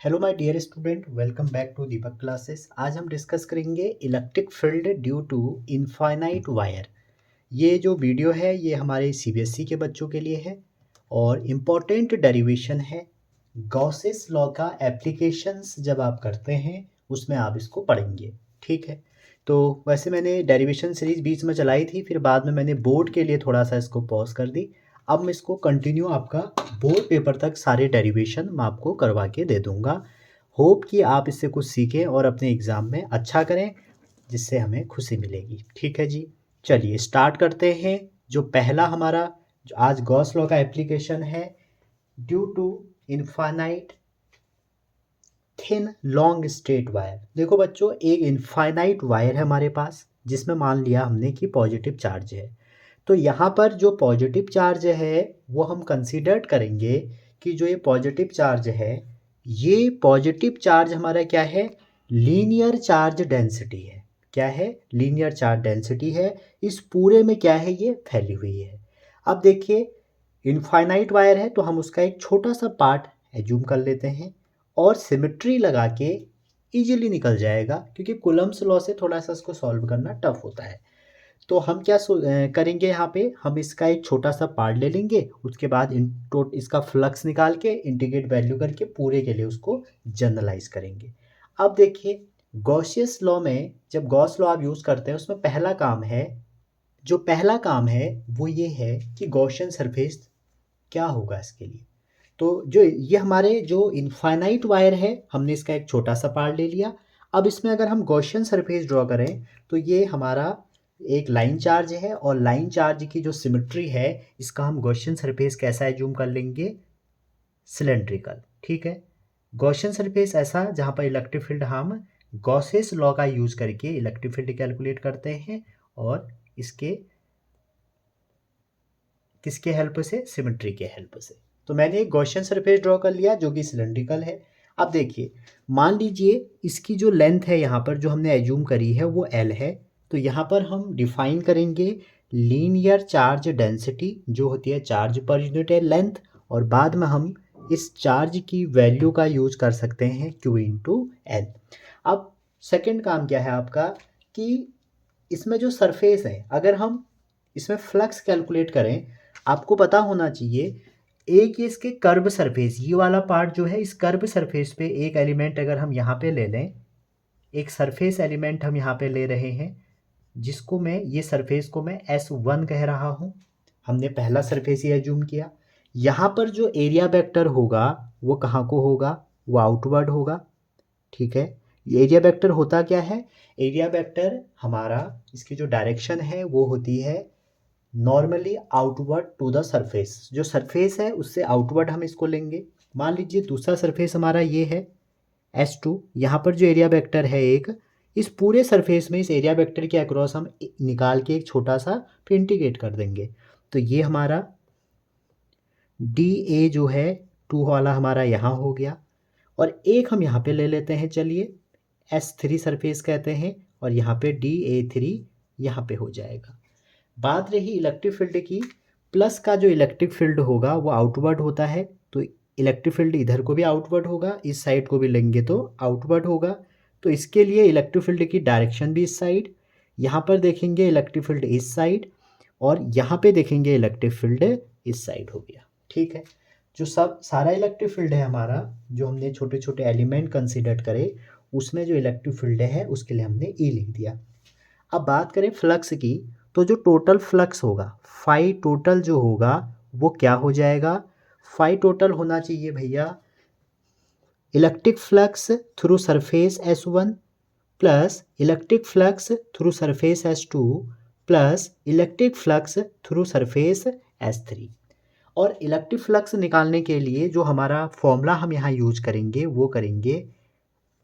Hello my dear student, welcome back to Deepak classes. आज हम discuss करेंगे electric field due to infinite wire. ये जो वीडियो है ये हमारे सीबीएसई के बच्चों के लिए है और इम्पॉर्टेंट डेरिवेशन है। गॉसेस लॉ का एप्लीकेशंस जब आप करते हैं उसमें आप इसको पढ़ेंगे, ठीक है। तो वैसे मैंने डेरिवेशन सीरीज बीच में चलाई थी, फिर बाद में मैंने बोर्ड के लिए थोड़ा सा इसको पॉज कर दी। अब मैं इसको कंटिन्यू आपका बोर्ड पेपर तक सारे डेरिवेशन मैं आपको करवा के दे दूंगा। होप कि आप इससे कुछ सीखें और अपने एग्ज़ाम में अच्छा करें, जिससे हमें खुशी मिलेगी। ठीक है जी, चलिए स्टार्ट करते हैं। जो पहला हमारा जो आज गॉस लॉ का एप्लीकेशन है, due to infinite thin long straight wire. देखो बच्चों, एक इनफाइनाइट वायर है हमारे पास जिसमें मान लिया हमने कि पॉजिटिव चार्ज है। तो यहाँ पर जो पॉजिटिव चार्ज है वो हम कंसीडर करेंगे कि जो ये पॉजिटिव चार्ज है, ये पॉजिटिव चार्ज हमारा क्या है, लीनियर चार्ज डेंसिटी है। क्या है, लीनियर चार्ज डेंसिटी है। इस पूरे में क्या है, ये फैली हुई है। अब देखिए, इनफाइनाइट वायर है तो हम उसका एक छोटा सा पार्ट एज्यूम कर लेते हैं और सिमेट्री लगा के इजीली निकल जाएगा, क्योंकि कूलम्ब्स लॉ से थोड़ा सा इसको सॉल्व करना टफ होता है। तो हम क्या करेंगे, यहाँ पे हम इसका एक छोटा सा पार्ट ले लेंगे, उसके बाद इसका फ्लक्स निकाल के इंटीग्रेट वैल्यू करके पूरे के लिए उसको जनरलाइज करेंगे। अब देखिए, गॉसियस लॉ में जब गॉस लॉ आप यूज़ करते हैं उसमें पहला काम है वो ये है कि गॉसियन सरफेस क्या होगा इसके लिए। तो जो ये हमारे जो इनफाइनाइट वायर है, हमने इसका एक छोटा सा पार्ट ले लिया। अब इसमें अगर हम गॉसियन सरफेस ड्रॉ करें तो ये हमारा एक लाइन चार्ज है और लाइन चार्ज की जो सिमेट्री है, इसका हम गॉसियन सरफेस कैसा एज्यूम कर लेंगे, सिलेंड्रिकल। ठीक है, गॉसियन सरफेस ऐसा जहाँ पर इलेक्ट्रिक फील्ड हम गॉसेस लॉ का यूज़ करके इलेक्ट्रिक फील्ड कैलकुलेट करते हैं और इसके किसके हेल्प से, सिमेट्री के हेल्प से। तो मैंने एक गॉसियन सरफेस ड्रॉ कर लिया जो कि सिलेंड्रिकल है। अब देखिए, मान लीजिए इसकी जो लेंथ है यहाँ पर जो हमने एज्यूम करी है वो एल है। तो यहाँ पर हम डिफाइन करेंगे लीनियर चार्ज डेंसिटी, जो होती है चार्ज पर यूनिट है लेंथ, और बाद में हम इस चार्ज की वैल्यू का यूज कर सकते हैं क्यू इंटू एल। अब सेकेंड काम क्या है आपका, कि इसमें जो सरफेस है, अगर हम इसमें फ्लक्स कैलकुलेट करें, आपको पता होना चाहिए एक ये इसके कर्व सरफेस, ये वाला पार्ट जो है, इस कर्व सरफेस पे एक एलिमेंट अगर हम यहाँ पे ले लें, एक सरफेस एलिमेंट हम यहाँ पे ले रहे हैं, जिसको मैं, ये सरफेस को मैं S1 कह रहा हूँ। हमने पहला सरफेस ये एज्यूम किया। यहाँ पर जो एरिया वेक्टर होगा वो कहाँ को होगा, वो आउटवर्ड होगा। ठीक है, ये एरिया वेक्टर होता क्या है, एरिया वेक्टर हमारा इसकी जो डायरेक्शन है वो होती है normally outward to the surface. जो सरफेस है उससे आउटवर्ड हम इसको लेंगे। मान लीजिए दूसरा सरफेस हमारा ये है S2। यहाँ पर जो एरिया वेक्टर है एक, इस पूरे सरफेस में इस एरिया वेक्टर के अक्रॉस हम निकाल के एक छोटा सा फिर इंटीग्रेट कर देंगे। तो ये हमारा DA जो है 2 वाला हमारा यहाँ हो गया, और एक हम यहाँ पे ले लेते हैं, चलिए S3 सरफेस कहते हैं, और यहाँ पे DA3 यहाँ पे हो जाएगा। बात रही इलेक्ट्रिक फील्ड की, प्लस का जो इलेक्ट्रिक फील्ड होगा वो आउटवर्ड होता है, तो इलेक्ट्रिक फील्ड इधर को भी आउटवर्ड होगा, इस साइड को भी लेंगे तो आउटवर्ड होगा। तो इसके लिए इलेक्ट्रिक फील्ड की डायरेक्शन भी इस साइड, यहाँ पर देखेंगे इलेक्ट्रिक फील्ड इस साइड, और यहाँ पे देखेंगे इलेक्ट्रिक फील्ड इस साइड हो गया। ठीक है, जो सब सारा इलेक्ट्रिक फील्ड है हमारा, जो हमने छोटे छोटे एलिमेंट कंसिडर करे, उसमें जो इलेक्ट्रिक फील्ड है उसके लिए हमने ई लिख दिया। अब बात करें फ्लक्स की, तो जो टोटल फ्लक्स होगा, फाई टोटल जो होगा वो क्या हो जाएगा, फाई टोटल होना चाहिए भैया electric flux through surface S1 plus electric flux through surface S2 plus electric flux through surface S3। और इलेक्ट्रिक फ्लक्स निकालने के लिए जो हमारा फॉर्मूला हम यहाँ यूज करेंगे वो करेंगे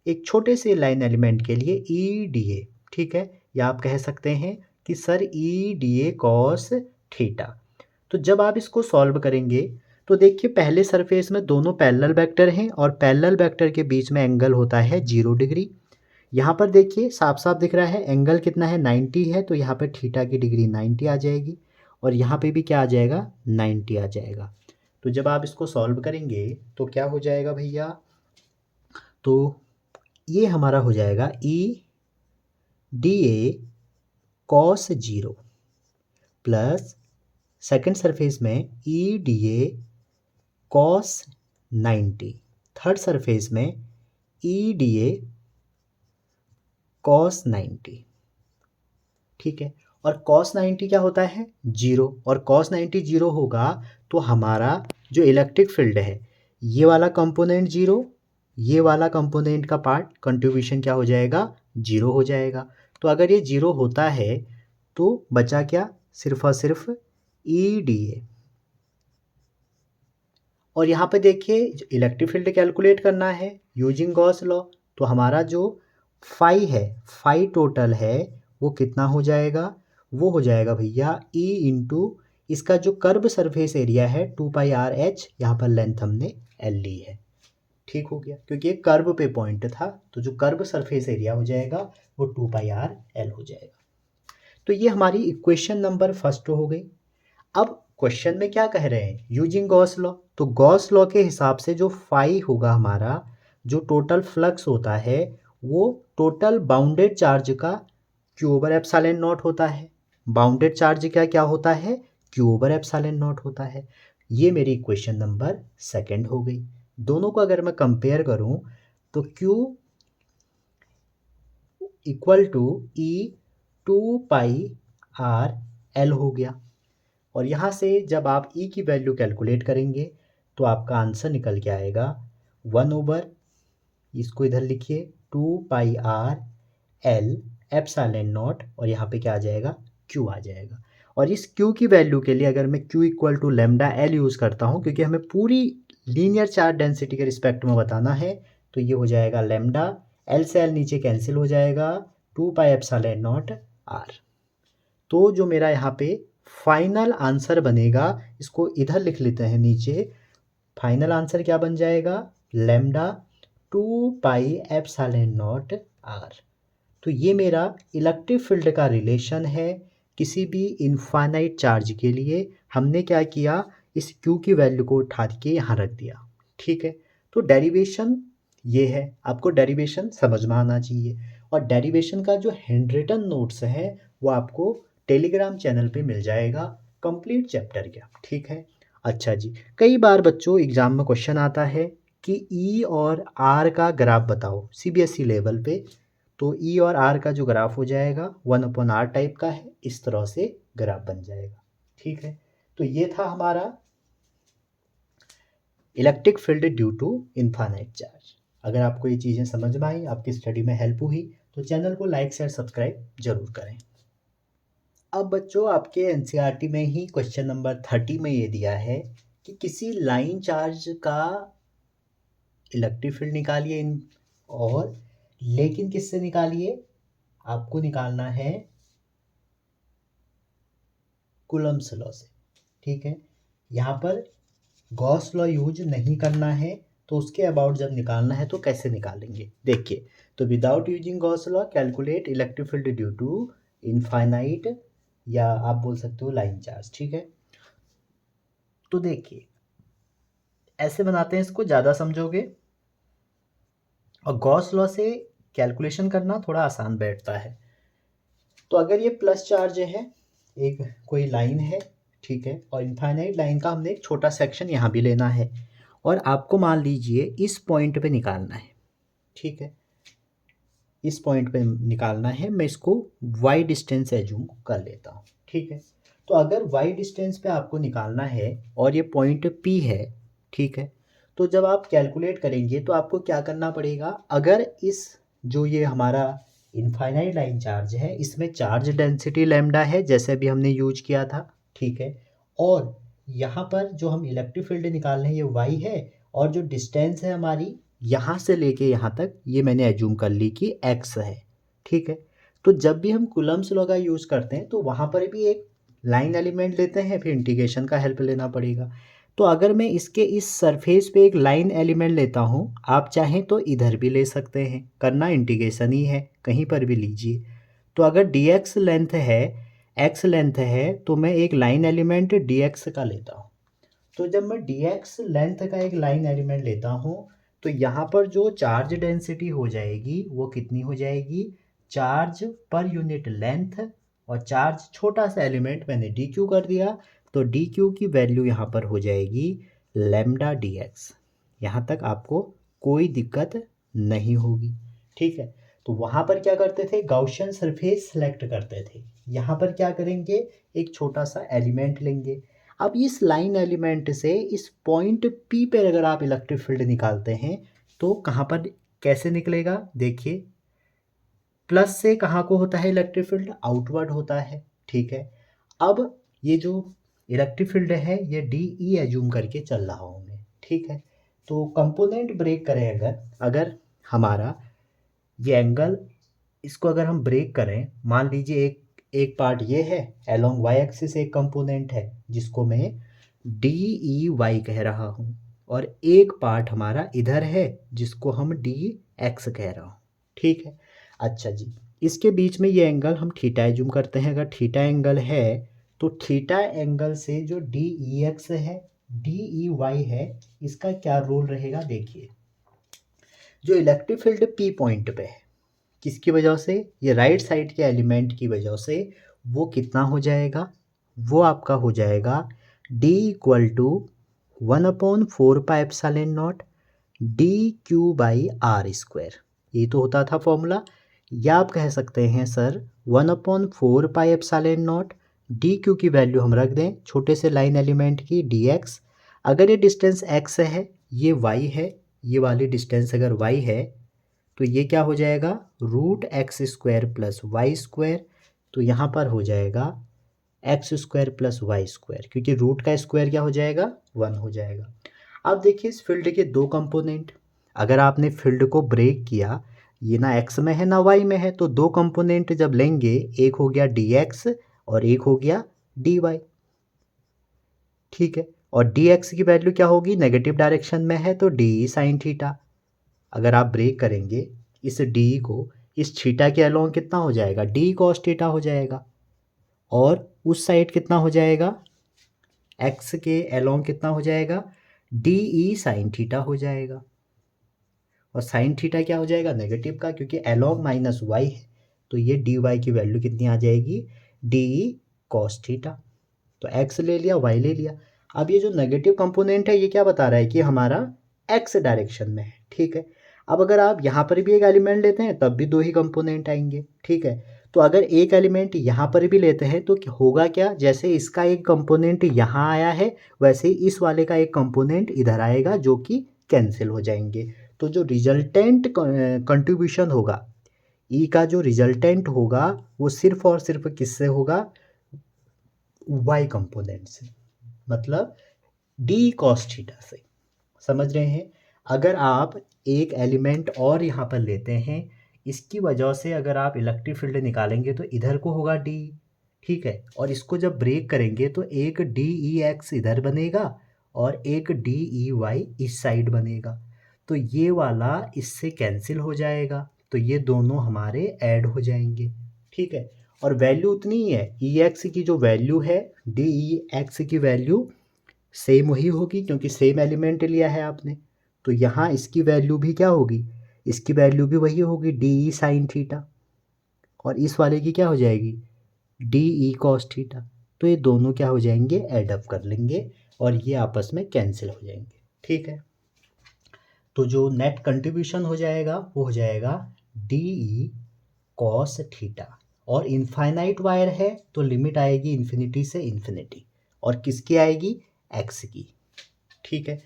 एक छोटे से लाइन एलिमेंट के लिए EDA। ठीक है, या आप कह सकते हैं कि सर EDA कॉस थीटा। तो जब आप इसको सॉल्व करेंगे तो देखिए, पहले सरफेस में दोनों पैरेलल वेक्टर हैं और पैरेलल वेक्टर के बीच में एंगल होता है 0 डिग्री। यहाँ पर देखिए साफ साफ दिख रहा है एंगल कितना है, 90 है, तो यहाँ पर थीटा की डिग्री 90 आ जाएगी, और यहाँ पे भी क्या आ जाएगा, 90 आ जाएगा। तो जब आप इसको सॉल्व करेंगे तो क्या हो जाएगा भैया, तो ये हमारा हो जाएगा EDA cos 0 plus second surface में EDA cos 90, थर्ड सरफेस में EDA cos 90, ठीक है। और cos 90 क्या होता है? 0, और cos 90 0 होगा तो हमारा जो इलेक्ट्रिक फील्ड है ये वाला कंपोनेंट 0, ये वाला कंपोनेंट का पार्ट कंट्रीब्यूशन क्या हो जाएगा? 0 हो जाएगा। तो अगर ये 0 होता है तो बचा क्या? सिर्फ और सिर्फ EDA। और यहाँ पे देखिए इलेक्ट्रिक फील्ड कैलकुलेट करना है यूजिंग गॉस लॉ, तो हमारा जो फाई है, फाई टोटल है वो कितना हो जाएगा? वो हो जाएगा भैया E इंटू इसका जो कर्व सरफेस एरिया है 2πr/h, यहाँ पर लेंथ हमने L ली है। ठीक हो गया, क्योंकि ये कर्व पे पॉइंट था तो जो कर्व सरफेस एरिया हो जाएगा वो 2πr/L हो जाएगा। तो ये हमारी इक्वेशन नंबर फर्स्ट हो गई। अब क्वेश्चन में क्या कह रहे हैं? यूजिंग गॉस लॉ, तो गॉस लॉ के हिसाब से जो फाई होगा हमारा, जो टोटल फ्लक्स होता है वो टोटल बाउंडेड चार्ज का Q/ε0 होता है। बाउंडेड चार्ज का क्या होता है? Q/ε0 होता है। ये मेरी इक्वेशन नंबर सेकंड हो गई। दोनों को अगर मैं कंपेयर करूं तो Q इक्वल टू E2πr/L हो गया। और यहाँ से जब आप E की वैल्यू कैलकुलेट करेंगे तो आपका आंसर निकल के आएगा 1/, इसको इधर लिखिए 2πr/L/ε0, और यहाँ पे क्या आ जाएगा? Q आ जाएगा। और इस Q की वैल्यू के लिए अगर मैं Q equal to λL use करता हूँ, क्योंकि हमें पूरी लीनियर चार्ज डेंसिटी के रिस्पेक्ट में बताना है, तो ये हो जाएगा लैम्डा, L से L नीचे कैंसिल हो जाएगा, 2πε0r। तो जो मेरा यहाँ पे फाइनल आंसर बनेगा, इसको इधर लिख लेते हैं नीचे, फाइनल आंसर क्या बन जाएगा? Lambda 2πε0r। तो ये मेरा इलेक्ट्रिक फील्ड का रिलेशन है किसी भी इनफाइनाइट चार्ज के लिए। हमने क्या किया? इस Q की वैल्यू को उठा के यहाँ रख दिया, ठीक है। तो डेरिवेशन ये है, आपको डेरिवेशन समझ में आना चाहिए। और डेरिवेशन का जो हैंड रिटन नोट्स है वो आपको टेलीग्राम चैनल पे मिल जाएगा, कंप्लीट चैप्टर का, ठीक है। अच्छा जी, कई बार बच्चों एग्जाम में क्वेश्चन आता है कि E और R का ग्राफ बताओ CBSE लेवल पे। तो E और R का जो ग्राफ हो जाएगा 1/r टाइप का है, इस तरह से ग्राफ बन जाएगा, ठीक है। तो ये था हमारा electric field due to infinite charge. अगर आपको ये चीज़ें समझ में आई, आपकी स्टडी में हेल्प हुई, तो चैनल को लाइक शेयर सब्सक्राइब जरूर करें। अब बच्चों आपके एनसीईआरटी में ही क्वेश्चन नंबर 30 में ये दिया है कि किसी लाइन चार्ज का इलेक्ट्रिक फील्ड निकालिए और लेकिन किससे निकालिए? आपको निकालना है कूलम्ब्स लॉ से, ठीक है। यहाँ पर गॉस लॉ यूज नहीं करना है, तो उसके अबाउट जब निकालना है तो कैसे निकालेंगे देखिए। तो without using Gauss law calculate electric field due to infinite, या आप बोल सकते हो लाइन चार्ज, ठीक है। तो देखिए ऐसे बनाते हैं, इसको ज़्यादा समझोगे, और गॉस लॉ से कैलकुलेशन करना थोड़ा आसान बैठता है। तो अगर ये प्लस चार्ज है, एक कोई लाइन है, ठीक है, और इनफाइनाइट लाइन का हमने एक छोटा सेक्शन यहाँ भी लेना है, और आपको मान लीजिए इस पॉइंट पे निकालना है, ठीक है, इस पॉइंट पे निकालना है। मैं इसको y डिस्टेंस एज्यूम कर लेता हूँ, ठीक है। तो अगर y डिस्टेंस पे आपको निकालना है और ये पॉइंट P है, ठीक है, तो जब आप कैलकुलेट करेंगे तो आपको क्या करना पड़ेगा? अगर इस जो ये हमारा इनफाइनाइट लाइन चार्ज है, इसमें चार्ज डेंसिटी लैम्डा है जैसे अभी हमने यूज किया था, ठीक है, और यहाँ पर जो हम इलेक्ट्रिक फील्ड निकाल रहे हैं ये y है, और जो डिस्टेंस है हमारी यहाँ से लेके यहाँ तक, ये मैंने एज्यूम कर ली कि x है, ठीक है। तो जब भी हम कूलम्ब्स लॉ का यूज़ करते हैं तो वहाँ पर भी एक लाइन एलिमेंट लेते हैं, फिर इंटीग्रेशन का हेल्प लेना पड़ेगा। तो अगर मैं इसके इस सरफेस पे एक लाइन एलिमेंट लेता हूँ, आप चाहें तो इधर भी ले सकते हैं, करना इंटीग्रेशन ही है, कहीं पर भी लीजिए। तो अगर dx लेंथ है, x लेंथ है, तो मैं एक लाइन एलिमेंट dx का लेता हूँ। तो जब मैं dx लेंथ का एक लाइन एलिमेंट लेता हूँ तो यहाँ पर जो चार्ज डेंसिटी हो जाएगी वो कितनी हो जाएगी, चार्ज पर यूनिट लेंथ, और चार्ज छोटा सा एलिमेंट मैंने डी क्यू कर दिया, तो डी क्यू की वैल्यू यहाँ पर हो जाएगी लैम्डा डी एक्स। यहाँ तक आपको कोई दिक्कत नहीं होगी, ठीक है। तो वहाँ पर क्या करते थे, गाउसियन सरफेस सेलेक्ट करते थे। यहाँ पर क्या करेंगे, एक छोटा सा एलिमेंट लेंगे। अब इस लाइन एलिमेंट से इस पॉइंट पी पर अगर आप इलेक्ट्रिक फील्ड निकालते हैं तो कहाँ पर कैसे निकलेगा, देखिए प्लस से कहाँ को होता है इलेक्ट्रिक फील्ड, आउटवर्ड होता है, ठीक है। अब ये जो इलेक्ट्रिक फील्ड है ये डी ई एज्यूम करके चल रहा हूँ मैं, ठीक है। तो कंपोनेंट ब्रेक करें अगर हमारा ये एंगल, इसको अगर हम ब्रेक करें, मान लीजिए एक पार्ट ये है, अलोंग वाई एक्सिस एक कंपोनेंट है जिसको मैं डी ई वाई कह रहा हूँ, और एक पार्ट हमारा इधर है जिसको हम डी एक्स कह रहा हूँ, ठीक है। अच्छा जी, इसके बीच में ये एंगल हम थीटा एज्यूम करते हैं। अगर थीटा एंगल है तो थीटा एंगल से जो डी ई एक्स है, डी ई वाई है, इसका क्या रोल रहेगा, देखिए जो इलेक्ट्रिक फील्ड पी पॉइंट पे है, किसकी वजह से, ये राइट साइड के एलिमेंट की वजह से, वो कितना हो जाएगा, वो आपका हो जाएगा D equal to 1/4πε0 D Q by R square. ये तो होता था फॉर्मूला, या आप कह सकते हैं सर 1/4πε0 डी क्यू की वैल्यू हम रख दें छोटे से लाइन एलिमेंट की डी एक्स। अगर ये डिस्टेंस x है, ये y है, ये वाली डिस्टेंस अगर y है तो ये क्या हो जाएगा, root x square plus Y square. तो यहाँ पर हो जाएगा x square plus Y square, क्योंकि रूट का स्क्वायर क्या हो जाएगा, 1 हो जाएगा। अब देखिए इस फील्ड के दो कंपोनेंट, अगर आपने फील्ड को ब्रेक किया, ये ना एक्स में है ना वाई में है, तो दो कंपोनेंट जब लेंगे, एक हो गया डी एक्स और एक हो गया डी वाई, ठीक है। और डी एक्स की वैल्यू क्या होगी, नेगेटिव डायरेक्शन में है तो डी साइन थीटा। अगर आप ब्रेक करेंगे इस डी को, इस थीटा के अलोंग कितना हो जाएगा, डी कॉस थीटा हो जाएगा, और उस साइड कितना हो जाएगा, एक्स के अलोंग कितना हो जाएगा, डी ई साइन थीटा हो जाएगा। और साइन थीटा क्या हो जाएगा, नेगेटिव का, क्योंकि अलोंग माइनस वाई है, तो ये डी वाई की वैल्यू कितनी आ जाएगी, डी ई कॉस थीटा। तो एक्स ले लिया, वाई ले लिया। अब ये जो नेगेटिव कंपोनेंट है ये क्या बता रहा है कि हमारा एक्स डायरेक्शन में है, ठीक है। अब अगर आप यहाँ पर भी एक एलिमेंट लेते हैं तब भी दो ही कंपोनेंट आएंगे, ठीक है। तो अगर एक एलिमेंट यहाँ पर भी लेते हैं तो होगा क्या, जैसे इसका एक कंपोनेंट यहाँ आया है वैसे ही इस वाले का एक कंपोनेंट इधर आएगा, जो कि कैंसिल हो जाएंगे। तो जो रिजल्टेंट कंट्रीब्यूशन होगा, ई का जो रिजल्टेंट होगा वो सिर्फ और सिर्फ किससे होगा, वाई कंपोनेंट से, मतलब डी कॉस थीटा से। समझ रहे हैं। अगर आप एक एलिमेंट और यहाँ पर लेते हैं, इसकी वजह से अगर आप इलेक्ट्रिक फील्ड निकालेंगे तो इधर को होगा डी, ठीक है। और इसको जब ब्रेक करेंगे तो एक डी ई एक्स इधर बनेगा और एक डी ई वाई इस साइड बनेगा। तो ये वाला इससे कैंसिल हो जाएगा, तो ये दोनों हमारे ऐड हो जाएंगे, ठीक है। और वैल्यू उतनी ही है, ई एक्स की जो वैल्यू है डी ई एक्स की वैल्यू सेम वही होगी, क्योंकि सेम एलिमेंट लिया है आपने। तो यहाँ इसकी वैल्यू भी क्या होगी, इसकी वैल्यू भी वही होगी, डी ई साइन थीटा, और इस वाले की क्या हो जाएगी, डी ई कॉस थीटा। तो ये दोनों क्या हो जाएंगे, एडअप कर लेंगे और ये आपस में कैंसिल हो जाएंगे, ठीक है। तो जो नेट कंट्रीब्यूशन हो जाएगा वो हो जाएगा डी ई कॉस थीटा। और इनफाइनाइट वायर है तो लिमिट आएगी इन्फिनिटी से इन्फिनिटी, और किसकी आएगी, एक्स की, ठीक है।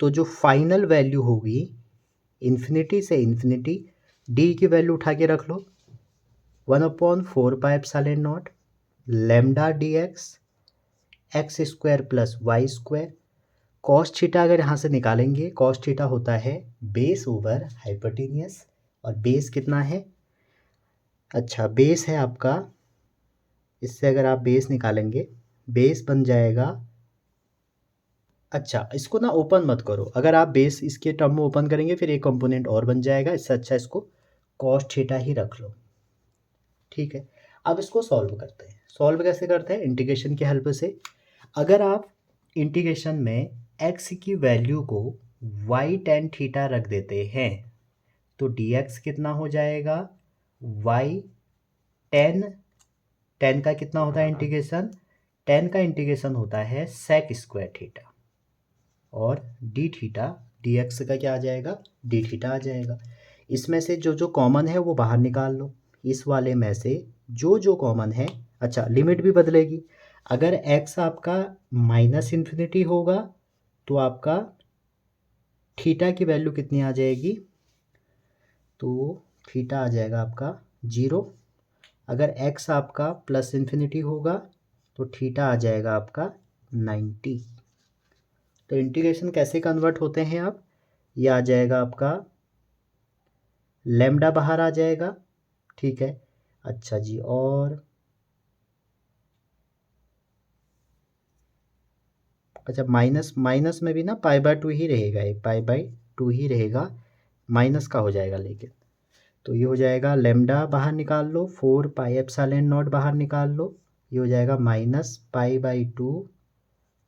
तो जो फाइनल वैल्यू होगी इन्फिनिटी से इन्फिनिटी, डी की वैल्यू उठा के रख लो 1/4πε0 lambda D X X square plus Y square. Cos theta अगर यहाँ से निकालेंगे, कॉस थीटा होता है बेस ओवर हाइपोटेन्यूस, और बेस कितना है, अच्छा बेस है आपका, इससे अगर आप बेस निकालेंगे बेस बन जाएगा, अच्छा इसको ना ओपन मत करो, अगर आप बेस इसके टर्म में ओपन करेंगे फिर एक कंपोनेंट और बन जाएगा, इससे अच्छा इसको कॉस थीटा ही रख लो, ठीक है। अब इसको सॉल्व करते हैं। सॉल्व कैसे करते हैं, इंटीग्रेशन की हेल्प से। अगर आप इंटीग्रेशन में एक्स की वैल्यू को वाई टेन थीटा रख देते हैं तो dx कितना हो जाएगा, वाई टेन, टेन का कितना होता है इंटीग्रेशन, टेन का इंटीग्रेशन होता है सेक स्क्वायर थीटा, और डी थीटा, डी एक्स का क्या आ जाएगा, डी थीटा आ जाएगा। इसमें से जो जो कॉमन है वो बाहर निकाल लो, इस वाले में से जो जो कॉमन है, अच्छा लिमिट भी बदलेगी। अगर एक्स आपका माइनस इन्फिनिटी होगा तो आपका थीटा की वैल्यू कितनी आ जाएगी, तो थीटा आ जाएगा आपका 0। अगर एक्स आपका प्लस इन्फिनिटी होगा तो थीटा आ जाएगा आपका 90। तो इंटीग्रेशन कैसे कन्वर्ट होते हैं आप, ये आ जाएगा आपका लैम्डा बाहर आ जाएगा, ठीक है। अच्छा जी, और अच्छा माइनस, माइनस में भी ना पाई बाय टू ही रहेगा, एक पाई बाय टू ही रहेगा, माइनस का हो जाएगा लेकिन। तो ये हो जाएगा लैम्डा बाहर निकाल लो, 4 पाई एप्सिलॉन नॉट बाहर निकाल लो, ये हो जाएगा माइनस पाई बाय टू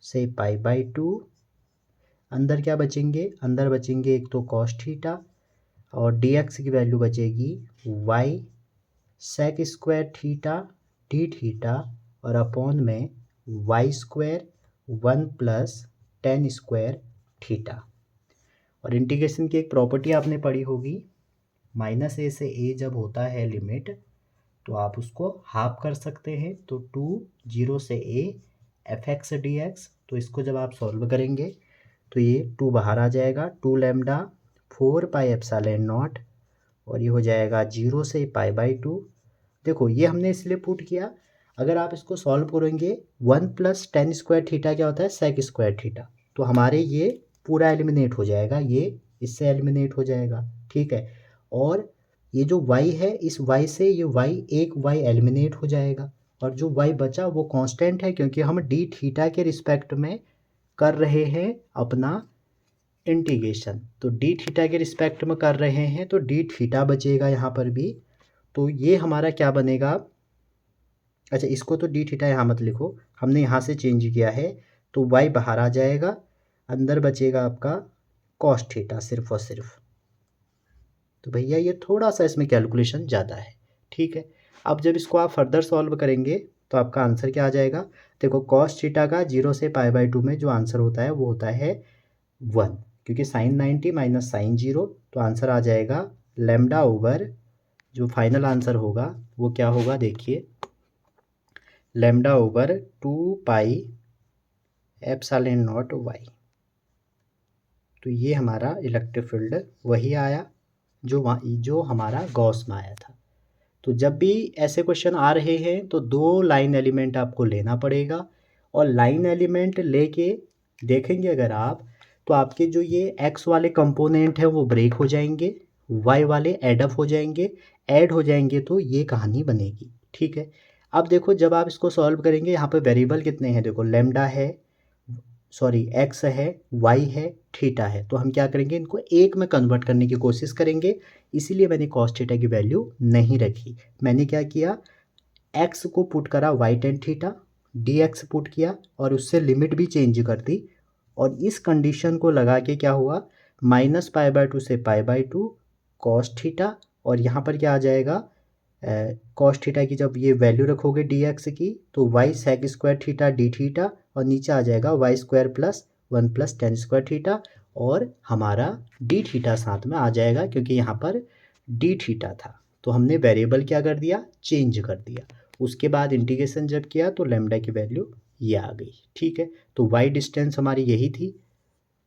से पाई बाय टू। अंदर क्या बचेंगे, अंदर बचेंगे एक तो कॉस थीटा, और डी एक्स की वैल्यू बचेगी y sec square theta d theta, और अपॉन में y square 1 plus tan square theta. और इंटीग्रेशन की एक प्रॉपर्टी आपने पढ़ी होगी, माइनस ए से ए जब होता है लिमिट तो आप उसको हाफ कर सकते हैं, तो 2 0 से A F x D x. तो इसको जब आप सॉल्व करेंगे तो ये 2 बाहर आ जाएगा, 2 लैम्डा 4 पाई एप्सिलॉन नॉट, और ये हो जाएगा 0 से पाई बाई 2। देखो ये हमने इसलिए पुट किया, अगर आप इसको सॉल्व करेंगे 1 प्लस टेन स्क्वायर थीटा क्या होता है, सेक स्क्वायर थीटा, तो हमारे ये पूरा एलिमिनेट हो जाएगा, ये इससे एलिमिनेट हो जाएगा, ठीक है। और ये जो y है, इस y से ये y, एक y एलिमिनेट हो जाएगा, और जो y बचा वो कांस्टेंट है, क्योंकि हम डी थीटा के रिस्पेक्ट में कर रहे हैं अपना इंटीग्रेशन। तो डी थीटा के रिस्पेक्ट में कर रहे हैं तो डी थीटा बचेगा यहाँ पर भी। तो ये हमारा क्या बनेगा, अच्छा इसको तो डी थीटा यहाँ मत लिखो, हमने यहाँ से चेंज किया है, तो y बाहर आ जाएगा, अंदर बचेगा आपका कॉस थीटा सिर्फ और सिर्फ। तो भैया ये थोड़ा सा इसमें कैलकुलेशन ज़्यादा है, ठीक है। अब जब इसको आप फर्दर सॉल्व करेंगे तो आपका आंसर क्या आ जाएगा, देखो कॉस थीटा का 0 से पाई बाई 2 में जो आंसर होता है वो होता है 1, क्योंकि साइन 90 माइनस साइन 0, तो आंसर आ जाएगा लैम्डा ओवर, जो फाइनल आंसर होगा वो क्या होगा देखिए, lambda over 2 pi epsilon naught y. तो ये हमारा इलेक्ट्रिक फील्ड वही आया जो हमारा गॉस में आया था। तो जब भी ऐसे क्वेश्चन आ रहे हैं तो 2 लाइन एलिमेंट आपको लेना पड़ेगा, और लाइन एलिमेंट लेके देखेंगे अगर आप, तो आपके जो ये एक्स वाले कंपोनेंट हैं वो ब्रेक हो जाएंगे, वाई वाले ऐड अप हो जाएंगे, ऐड हो जाएंगे तो ये कहानी बनेगी, ठीक है। अब देखो जब आप इसको सॉल्व करेंगे, यहाँ पे वेरिएबल कितने हैं, देखो लैम्डा है, सॉरी एक्स है, वाई है, थीटा है, तो हम क्या करेंगे इनको एक में कन्वर्ट करने की कोशिश करेंगे, इसीलिए मैंने कॉस थीटा की वैल्यू नहीं रखी। मैंने क्या किया, एक्स को पुट करा y tan theta, d x put किया और उससे लिमिट भी चेंज कर दी, और इस कंडीशन को लगा के क्या हुआ, माइनस पाई बाय टू से pi by two cos theta, और यहाँ पर क्या आ जाएगा, कॉस थीटा की जब ये वैल्यू रखोगे डी एक्स की तो y sec square theta d theta, और नीचे आ जाएगा y square plus 1 plus tan square theta, और हमारा डी थीटा साथ में आ जाएगा क्योंकि यहाँ पर डी थीटा था, तो हमने वेरिएबल क्या कर दिया, चेंज कर दिया। उसके बाद इंटीग्रेशन जब किया तो लैम्डा की वैल्यू ये आ गई, ठीक है। तो वाई डिस्टेंस हमारी यही थी।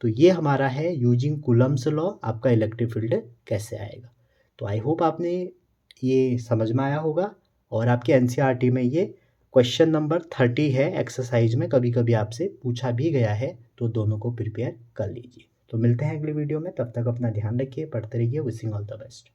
तो ये हमारा है यूजिंग कूलम्स लॉ, आपका इलेक्ट्रिक फील्ड कैसे आएगा। तो आई होप आपने ये समझ में आया होगा, और आपके एनसीईआरटी में ये क्वेश्चन नंबर 30 है एक्सरसाइज में, कभी कभी आपसे पूछा भी गया है, तो दोनों को प्रिपेयर कर लीजिए। तो मिलते हैं अगली वीडियो में, तब तक अपना ध्यान रखिए, पढ़ते रहिए, विशिंग ऑल द बेस्ट।